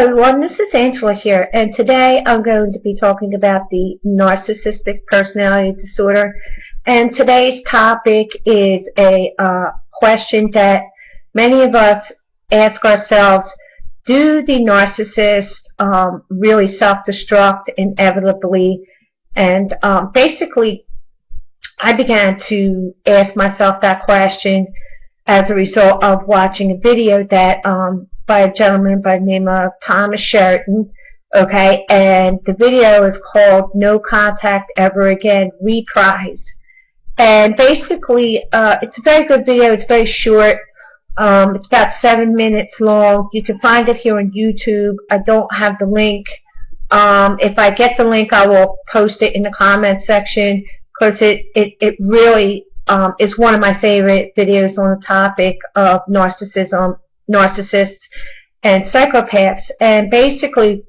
Hello everyone, this is Angela here, and today I'm going to be talking about the narcissistic personality disorder. And today's topic is a question that many of us ask ourselves: do the narcissists really self-destruct inevitably? And basically, I began to ask myself that question as a result of watching a video that by a gentleman by the name of Thomas Sheridan, okay, and the video is called No Contact Ever Again, Reprise. And basically, it's a very good video. It's very short. It's about 7 minutes long. You can find it here on YouTube. I don't have the link. If I get the link, I will post it in the comment section, because it really is one of my favorite videos on the topic of narcissism, narcissists, and psychopaths. And basically,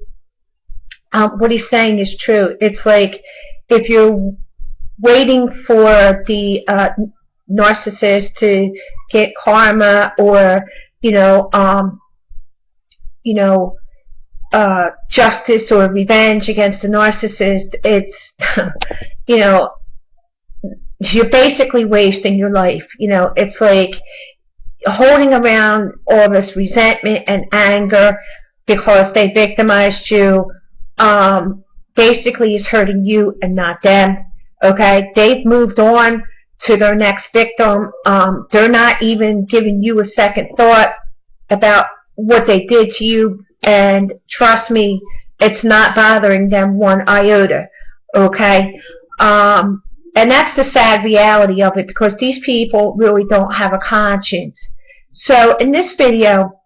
what he's saying is true. It's like if you're waiting for the narcissist to get karma or justice or revenge against the narcissist, it's you're basically wasting your life. It's like holding around all this resentment and anger because they victimized you. Basically is hurting you and not them. Okay, they've moved on to their next victim. They're not even giving you a second thought about what they did to you, and trust me, it's not bothering them one iota. Okay, and that's the sad reality of it, because these people really don't have a conscience. So in this video,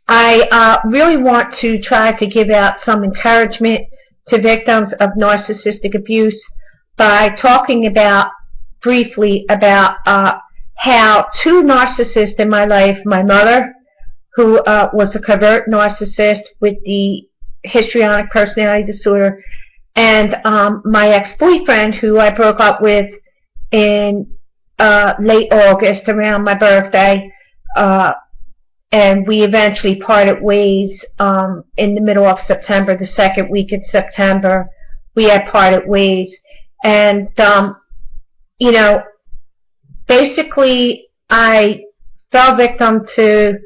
I really want to try to give out some encouragement to victims of narcissistic abuse by talking about briefly about how two narcissists in my life: my mother, who was a covert narcissist with the histrionic personality disorder, and my ex-boyfriend, who I broke up with in late August around my birthday, and we eventually parted ways in the middle of September. The second week in September, we had parted ways. And basically I fell victim to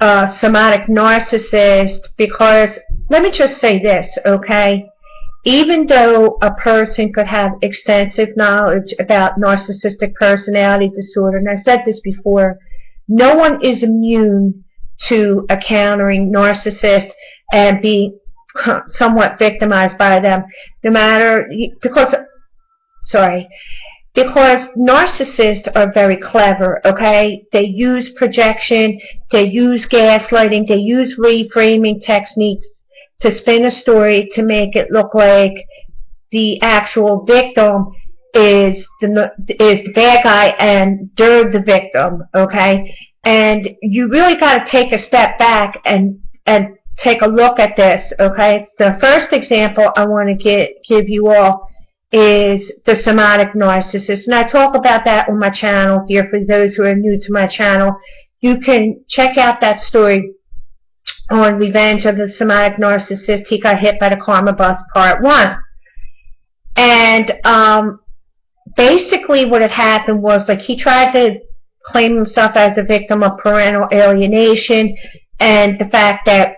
a somatic narcissist because, let me just say this, okay? Even though a person could have extensive knowledge about narcissistic personality disorder, and I said this before, no one is immune to encountering narcissists and being somewhat victimized by them, no matter, because narcissists are very clever, okay? They use projection, they use gaslighting, they use reframing techniques to spin a story to make it look like the actual victim is the bad guy and they're the victim, okay? And you really got to take a step back and take a look at this, okay? The first example I want to give you all is the somatic narcissist, and I talk about that on my channel here. For those who are new to my channel, you can check out that story on Revenge of the Somatic Narcissist. He got hit by the karma bus, part 1. And basically what had happened was, like, he tried to claim himself as a victim of parental alienation, and the fact that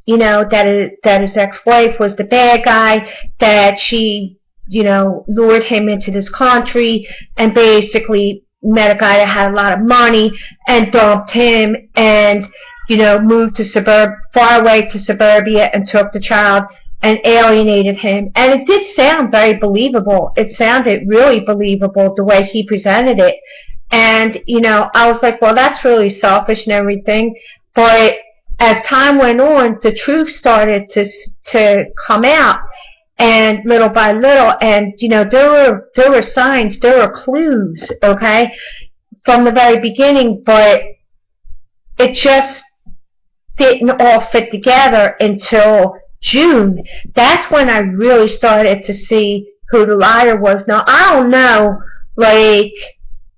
that his ex-wife was the bad guy, that she lured him into this country and basically met a guy that had a lot of money and dumped him, and moved to far away to suburbia, and took the child and alienated him. And it did sound very believable. It sounded really believable the way he presented it. And I was like, well, that's really selfish and everything. But as time went on, the truth started to come out, and little by little, and there were signs, there were clues, okay, from the very beginning, but it just didn't all fit together until June. That's when I really started to see who the liar was. Now, I don't know, like,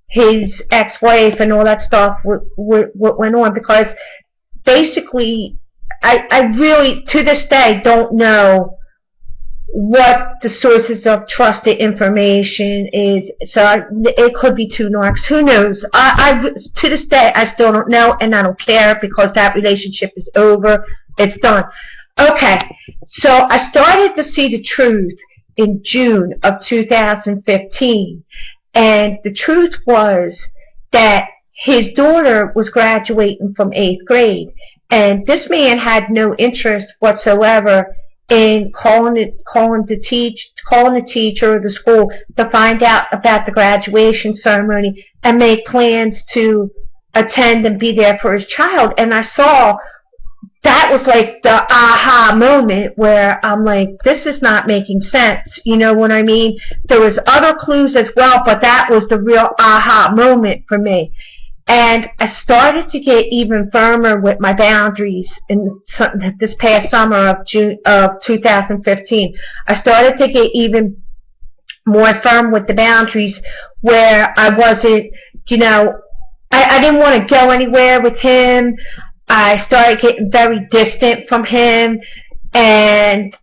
his ex-wife and all that stuff, what went on, because basically I really, to this day, don't know what the sources of trusted information is. So it could be two narcs. Who knows? To this day, I still don't know, and I don't care because that relationship is over. It's done. Okay, so I started to see the truth in June of 2015, and the truth was that his daughter was graduating from 8th grade, and this man had no interest whatsoever in calling the teacher or the school to find out about the graduation ceremony and make plans to attend and be there for his child. And I saw that was like the aha moment where I'm like, this is not making sense. You know what I mean? There was other clues as well, but that was the real aha moment for me. And I started to get even firmer with my boundaries in this past summer of June of 2015. I started to get even more firm with the boundaries where I wasn't, I didn't want to go anywhere with him. I started getting very distant from him, and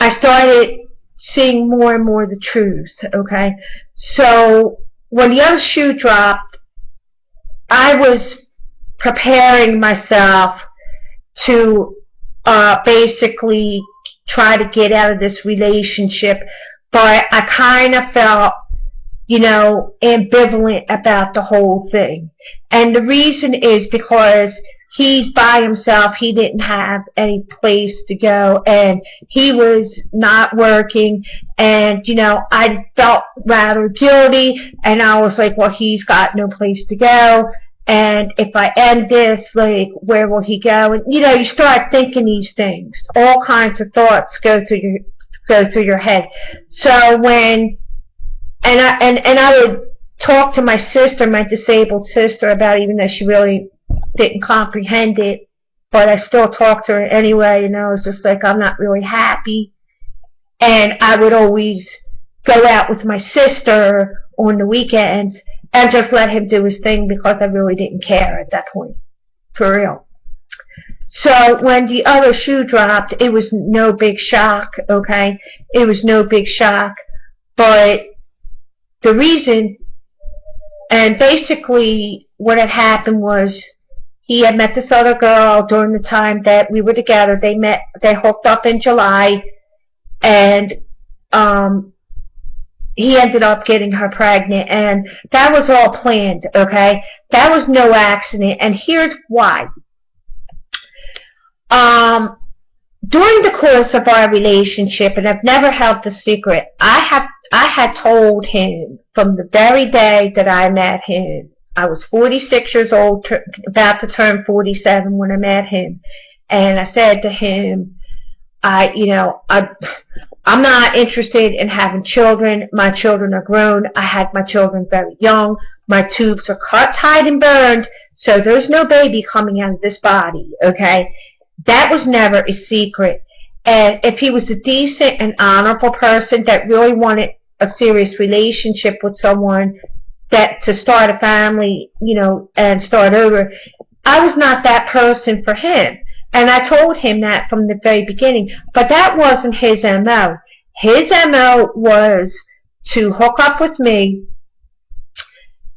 I started seeing more and more the truth, okay? So when the other shoe dropped, I was preparing myself to basically try to get out of this relationship, but I kind of felt, ambivalent about the whole thing. And the reason is because he's by himself. He didn't have any place to go, and he was not working, and I felt rather guilty, and I was like, well, he's got no place to go, and if I end this, like, where will he go? And you start thinking these things. All kinds of thoughts go through your head. So when I would talk to my sister, my disabled sister, about it, even though she really didn't comprehend it, but I still talked to her anyway. It's just like, I'm not really happy. And I would always go out with my sister on the weekends and just let him do his thing because I really didn't care at that point, for real. So when the other shoe dropped, it was no big shock, okay? It was no big shock, but the reason, and basically what had happened was, he had met this other girl during the time that we were together. They hooked up in July, and he ended up getting her pregnant, and that was all planned, okay? That was no accident, and here's why. During the course of our relationship, and I've never held the secret, I had told him from the very day that I met him. I was 46 years old, about to turn 47 when I met him, and I said to him, I'm not interested in having children. My children are grown. I had my children very young. My tubes are cut, tied, and burned, so there's no baby coming out of this body, okay? That was never a secret. And if he was a decent and honorable person that really wanted a serious relationship with someone, that to start a family, and start over, I was not that person for him. And I told him that from the very beginning. But that wasn't his M.O. His M.O. was to hook up with me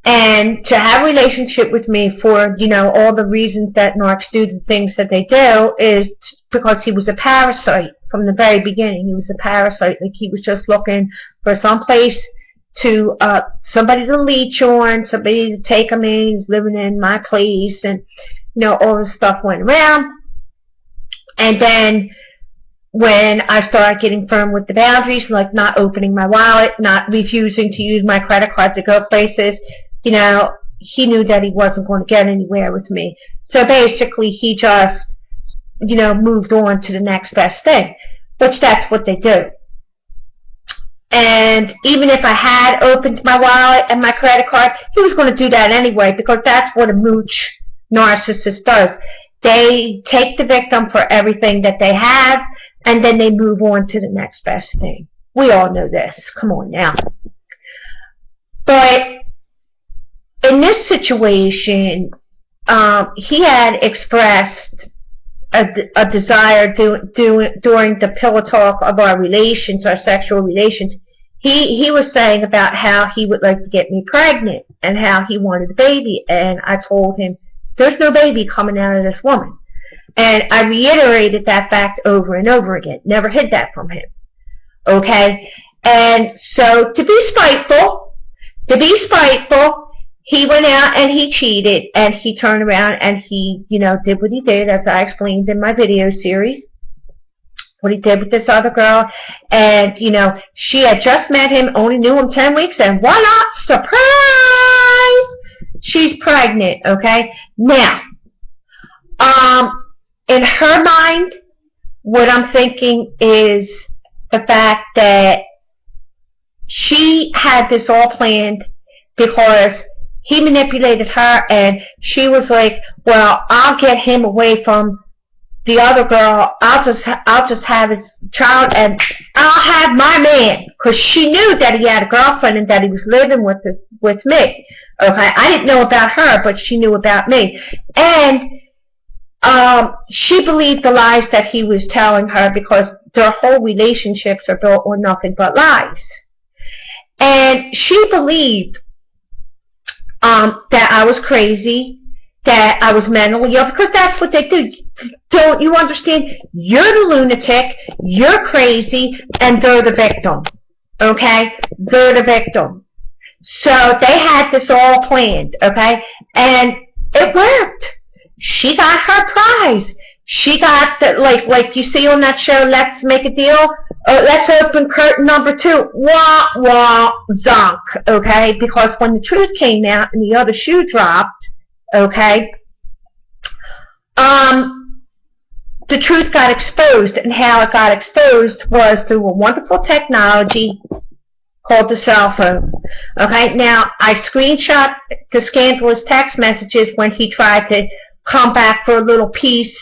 and to have a relationship with me for, all the reasons that narcs do the things that they do, is because he was a parasite from the very beginning. He was a parasite. Like, he was just looking for some place to, somebody to leech on, somebody to take him in. He was living in my place, and, all this stuff went around. And then when I started getting firm with the boundaries, like not opening my wallet, not refusing to use my credit card to go places, he knew that he wasn't going to get anywhere with me. So basically, he just, moved on to the next best thing, which that's what they do. And even if I had opened my wallet and my credit card, he was going to do that anyway, because that's what a mooch narcissist does. They take the victim for everything that they have, and then they move on to the next best thing. We all know this. Come on now. But in this situation, he had expressed a desire during the pillow talk of our relations, our sexual relations. He was saying about how he would like to get me pregnant and how he wanted a baby, and I told him there's no baby coming out of this woman. And I reiterated that fact over and over again. Never hid that from him. Okay? And so to be spiteful, he went out and he cheated, and he turned around and he, did what he did, as I explained in my video series. What he did with this other girl, and she had just met him, only knew him 10 weeks, and voila, surprise, she's pregnant. Okay, now, in her mind, what I'm thinking is the fact that she had this all planned because he manipulated her, and she was like, well, I'll get him away from the other girl. I'll just have his child, and I'll have my man, because she knew that he had a girlfriend and that he was living with me. Okay, I didn't know about her, but she knew about me, and she believed the lies that he was telling her, because their whole relationships are built on nothing but lies. And she believed that I was crazy, that I was mentally ill, because that's what they do. Don't you understand? You're the lunatic, you're crazy, and they're the victim. Okay? They're the victim. So they had this all planned, okay? And it worked. She got her prize. She got the, like you see on that show, Let's Make a Deal. Let's open curtain number 2. Wah, wah, zonk. Okay? Because when the truth came out and the other shoe dropped, okay, the truth got exposed, and how it got exposed was through a wonderful technology called the cell phone. Okay, now I screenshot the scandalous text messages when he tried to come back for a little piece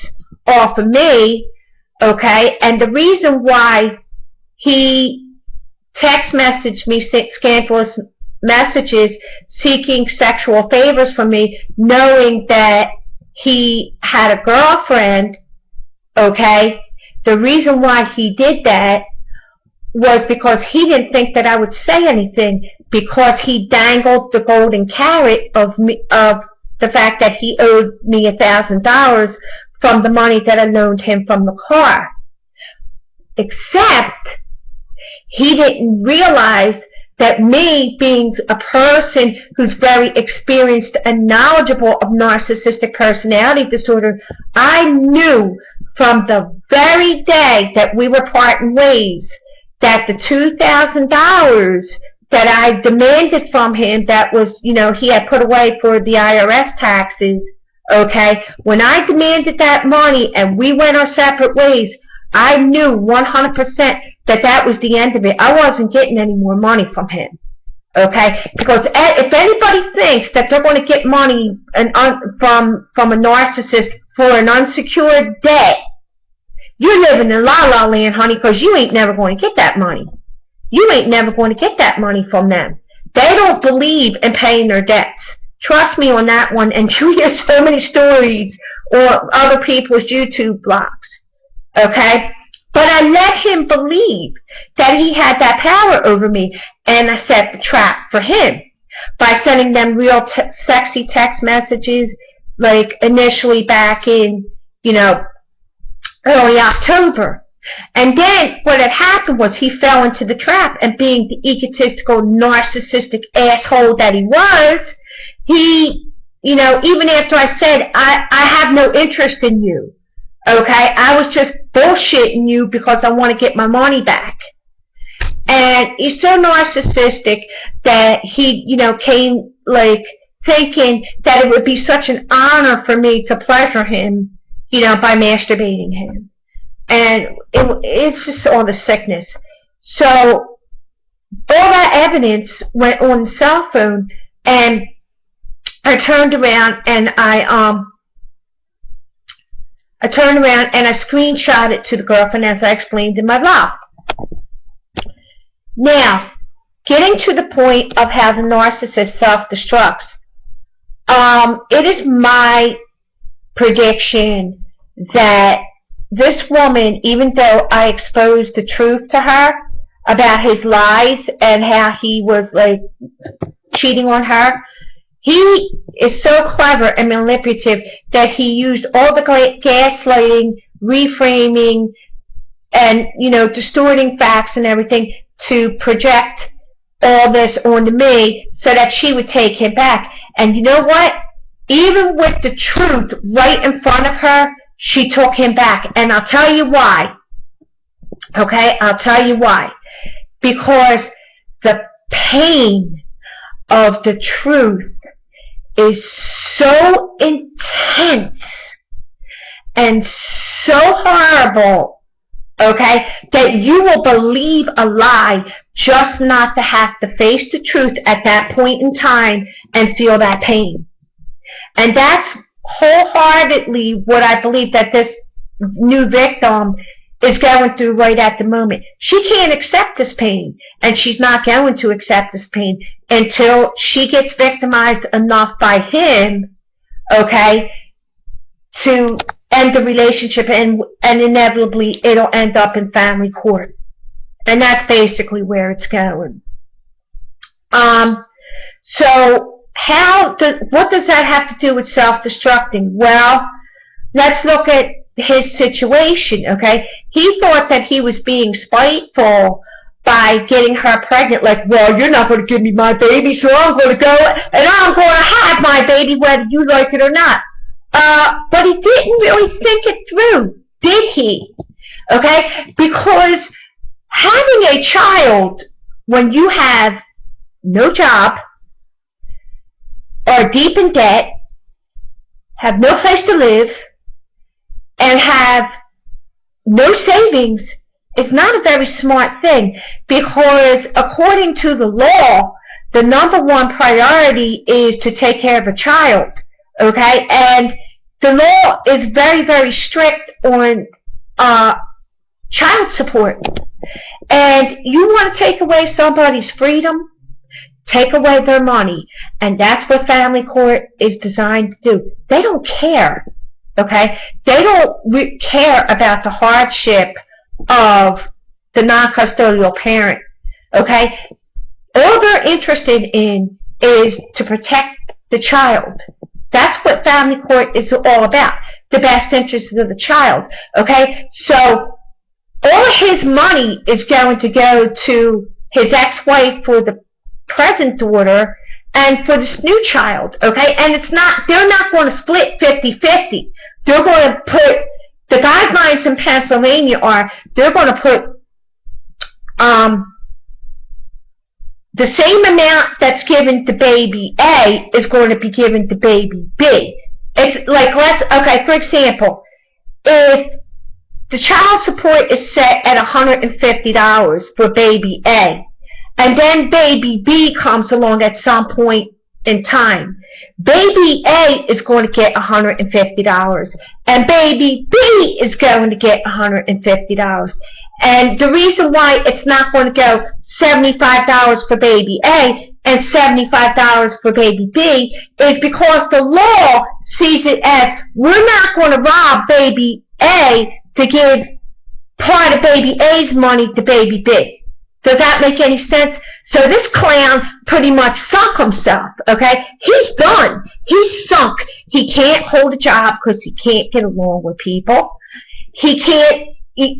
off of me, okay, and the reason why he text messaged me scandalous messages seeking sexual favors from me, knowing that he had a girlfriend, okay, the reason why he did that was because he didn't think that I would say anything, because he dangled the golden carrot of the fact that he owed me $1,000 from the money that I loaned him from the car. Except he didn't realize that me, being a person who's very experienced and knowledgeable of narcissistic personality disorder, I knew from the very day that we were parting ways that the $2,000 that I demanded from him, that was, he had put away for the IRS taxes, okay, when I demanded that money and we went our separate ways, I knew 100% that was the end of it. I wasn't getting any more money from him, okay? Because if anybody thinks that they're going to get money from a narcissist for an unsecured debt, you're living in la-la land, honey, because you ain't never going to get that money. You ain't never going to get that money from them. They don't believe in paying their debts. Trust me on that one, and you hear so many stories or other people's YouTube blogs, okay? But I let him believe that he had that power over me, and I set the trap for him by sending them real sexy text messages, like initially back in, early October. And then what had happened was he fell into the trap, and being the egotistical, narcissistic asshole that he was, he, even after I said, I have no interest in you, okay, I was just bullshitting you because I want to get my money back. And he's so narcissistic that he, came, thinking that it would be such an honor for me to pleasure him, by masturbating him. And it's just all the sickness. So all that evidence went on the cell phone, and I turned around and I screenshot it to the girlfriend, as I explained in my blog. Now, getting to the point of how the narcissist self-destructs, it is my prediction that this woman, even though I exposed the truth to her about his lies and how he was like cheating on her, he is so clever and manipulative that he used all the gaslighting, reframing, and, distorting facts and everything to project all this onto me so that she would take him back. And you know what? Even with the truth right in front of her, she took him back. And I'll tell you why. Okay? I'll tell you why. Because the pain of the truth is so intense and so horrible, okay, that you will believe a lie just not to have to face the truth at that point in time and feel that pain. And that's wholeheartedly what I believe that this new victim is going through right at the moment. She can't accept this pain, and she's not going to accept this pain until she gets victimized enough by him, okay, to end the relationship, and inevitably it'll end up in family court. And that's basically where it's going. So what does that have to do with self-destructing? Well, let's look at his situation, okay? He thought that he was being spiteful by getting her pregnant, like, well, you're not going to give me my baby, so I'm going to go and I'm going to have my baby whether you like it or not. But he didn't really think it through, did he? Okay? Because having a child when you have no job, are deep in debt, have no place to live, and have no savings is not a very smart thing, because according to the law, the number one priority is to take care of a child, okay? And the law is very, very strict on child support. And you want to take away somebody's freedom? Take away their money. And that's what family court is designed to do. They don't care, okay? They don't care about the hardship of the non-custodial parent, okay? All they're interested in is to protect the child. That's what family court is all about, the best interests of the child, okay? So all of his money is going to go to his ex-wife for the present daughter and for this new child, okay? And they're not going to split 50-50. They're going to put, the guidelines in Pennsylvania are, they're going to put the same amount that's given to baby A is going to be given to baby B. It's like, okay, for example, if the child support is set at $150 for baby A, and then baby B comes along at some point in time, baby A is going to get $150, and baby B is going to get $150. And the reason why it's not going to go $75 for baby A and $75 for baby B is because the law sees it as, we're not going to rob baby A to give part of baby A's money to baby B. Does that make any sense? So this clown pretty much sunk himself, okay? He's done. He's sunk. He can't hold a job because he can't get along with people. He can't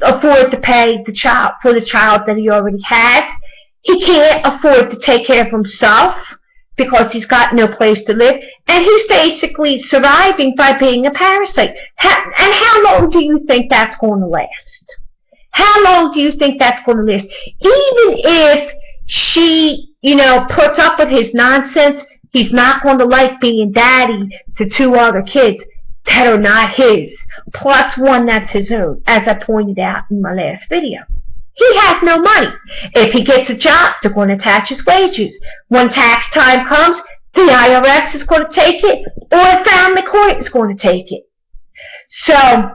afford to pay the child for the child that he already has. He can't afford to take care of himself because he's got no place to live. And he's basically surviving by being a parasite. And how long do you think that's going to last? How long do you think that's going to last? Even if she, puts up with his nonsense, he's not going to like being daddy to 2 other kids that are not his, plus one that's his own, as I pointed out in my last video. He has no money. If he gets a job, they're going to attach his wages. When tax time comes, the IRS is going to take it, or family court is going to take it. So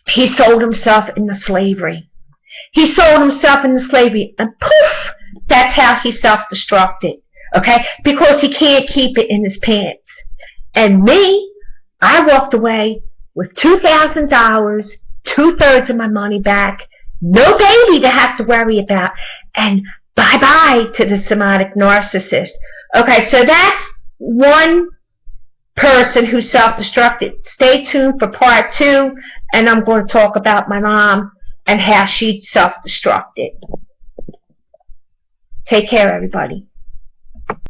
he sold himself into slavery. He sold himself into slavery, and poof, that's how he self-destructed, okay? Because he can't keep it in his pants. And me, I walked away with $2,000, 2/3 of my money back, no baby to have to worry about, and bye-bye to the somatic narcissist. Okay, so that's one person who self-destructed. Stay tuned for part 2, and I'm going to talk about my mom and how she self-destructed. Take care, everybody.